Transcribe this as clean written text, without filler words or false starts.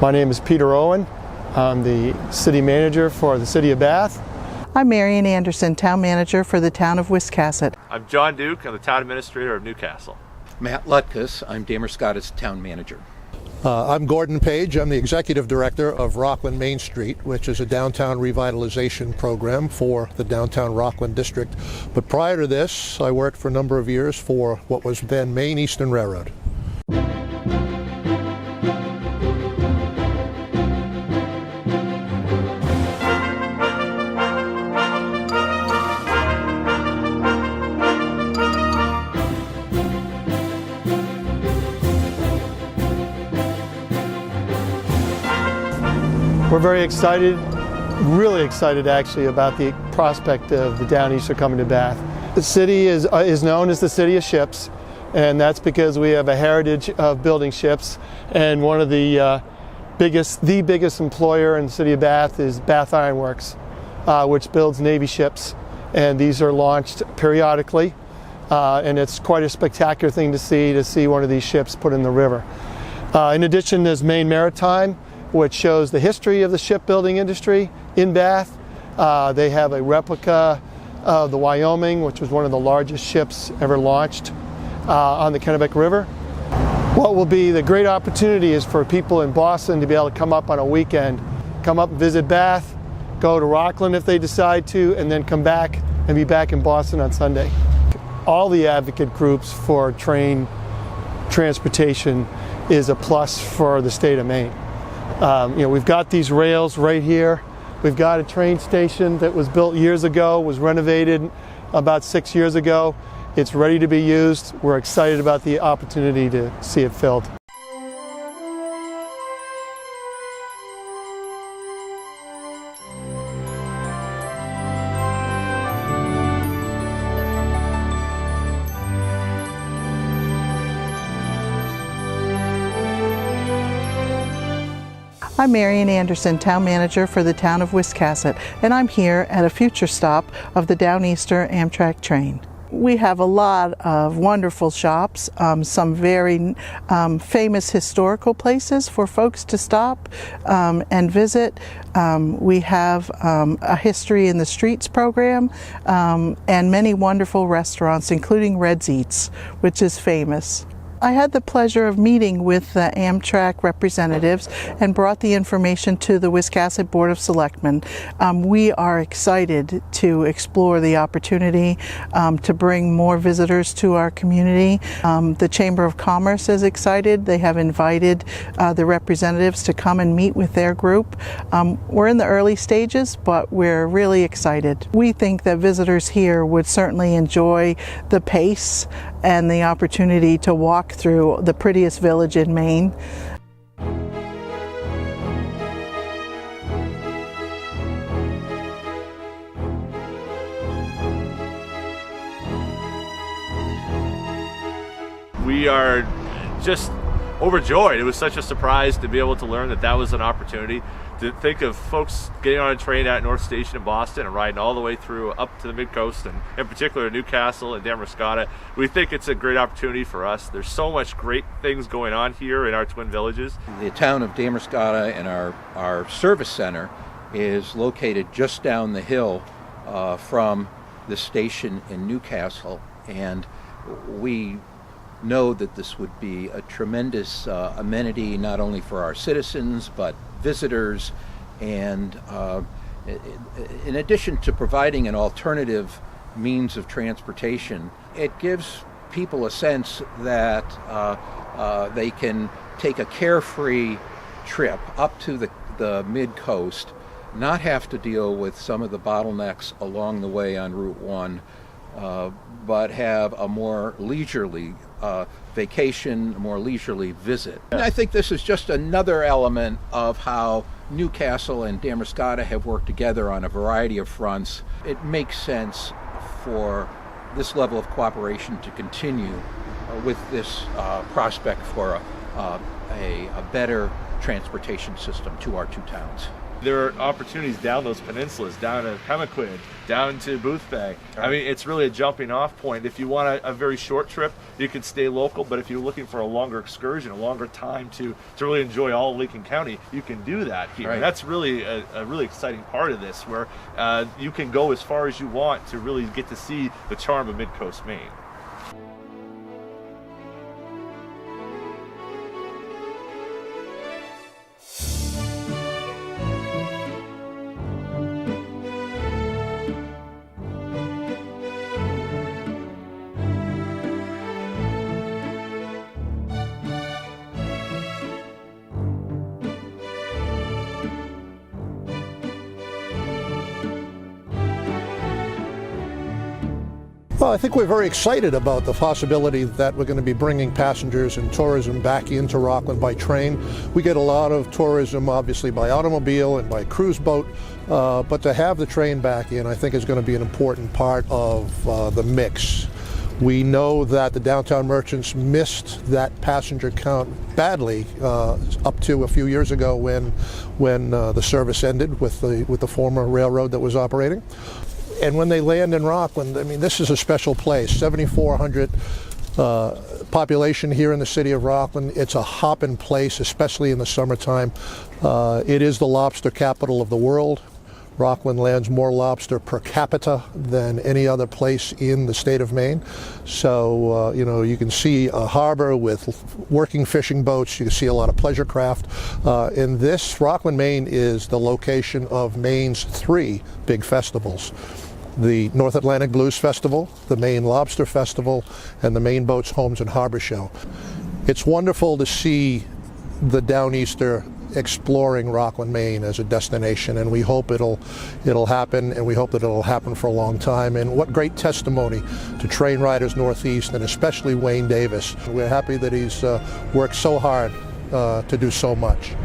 My name is Peter Owen. I'm the city manager for the city of Bath. I'm Marion Anderson, town manager for the town of Wiscasset. I'm John Duke. I'm the town administrator of Newcastle. Matt Lutkus, I'm Damerscotta's town manager. I'm Gordon Page. I'm the executive director of Rockland Main Street, which is a downtown revitalization program for the downtown Rockland district. But prior to this, I worked for a number of years for what was then Maine Eastern Railroad. We're very excited, really excited actually, about the prospect of the Downeaster coming to Bath. The city is known as the city of ships, and that's because we have a heritage of building ships, and one of the biggest employer in the city of Bath is Bath Iron Works, which builds Navy ships, and these are launched periodically, and it's quite a spectacular thing to see one of these ships put in the river. In addition, there's Maine Maritime, which shows the history of the shipbuilding industry in Bath. They have a replica of the Wyoming, which was one of the largest ships ever launched on the Kennebec River. What will be the great opportunity is for people in Boston to be able to come up on a weekend, come up and visit Bath, go to Rockland if they decide to, and then come back and be back in Boston on Sunday. All the advocate groups for train transportation is a plus for the state of Maine. We've got these rails right here. We've got a train station that was built years ago, was renovated about 6 years ago. It's ready to be used. We're excited about the opportunity to see it filled. I'm Marion Anderson, town manager for the town of Wiscasset, and I'm here at a future stop of the Downeaster Amtrak train. We have a lot of wonderful shops, some very famous historical places for folks to stop and visit. We have a History in the Streets program and many wonderful restaurants, including Red's Eats, which is famous. I had the pleasure of meeting with the Amtrak representatives and brought the information to the Wiscasset Board of Selectmen. We are excited to explore the opportunity to bring more visitors to our community. The Chamber of Commerce is excited. They have invited the representatives to come and meet with their group. We're in the early stages, but we're really excited. We think that visitors here would certainly enjoy the pace and the opportunity to walk through the prettiest village in Maine. We are just overjoyed. It was such a surprise to be able to learn that that was an opportunity. To think of folks getting on a train at North Station in Boston and riding all the way through up to the mid-coast, and in particular Newcastle and Damerscotta. We think it's a great opportunity for us. There's so much great things going on here in our twin villages. The town of Damerscotta and our service center is located just down the hill from the station in Newcastle, and we know that this would be a tremendous amenity not only for our citizens but visitors, and in addition to providing an alternative means of transportation, it gives people a sense that they can take a carefree trip up to the mid-coast, not have to deal with some of the bottlenecks along the way on Route 1, but have a more leisurely vacation, a more leisurely visit. And I think this is just another element of how Newcastle and Damerscotta have worked together on a variety of fronts. It makes sense for this level of cooperation to continue with this prospect for a better transportation system to our two towns. There are opportunities down those peninsulas, down to Pemaquid, down to Boothbay. I mean, it's really a jumping off point. If you want a very short trip, you can stay local, but if you're looking for a longer excursion, a longer time to really enjoy all of Lincoln County, you can do that here. Right. And that's really a really exciting part of this, where you can go as far as you want to really get to see the charm of Mid-Coast Maine. Well, I think we're very excited about the possibility that we're going to be bringing passengers and tourism back into Rockland by train. We get a lot of tourism, obviously, by automobile and by cruise boat, but to have the train back in, I think, is going to be an important part of the mix. We know that the downtown merchants missed that passenger count badly up to a few years ago when the service ended with the former railroad that was operating. And when they land in Rockland, I mean, this is a special place. 7,400 population here in the city of Rockland. It's a hopping place, especially in the summertime. It is the lobster capital of the world. Rockland lands more lobster per capita than any other place in the state of Maine. So, you know, you can see a harbor with working fishing boats. You can see a lot of pleasure craft. And this, Rockland, Maine, is the location of Maine's 3 big festivals: the North Atlantic Blues Festival, the Maine Lobster Festival, and the Maine Boats, Homes, and Harbor Show. It's wonderful to see the Downeaster exploring Rockland, Maine as a destination, and we hope it'll happen, and we hope that it'll happen for a long time. And what great testimony to TrainRiders Northeast, and especially Wayne Davis. We're happy that he's worked so hard to do so much.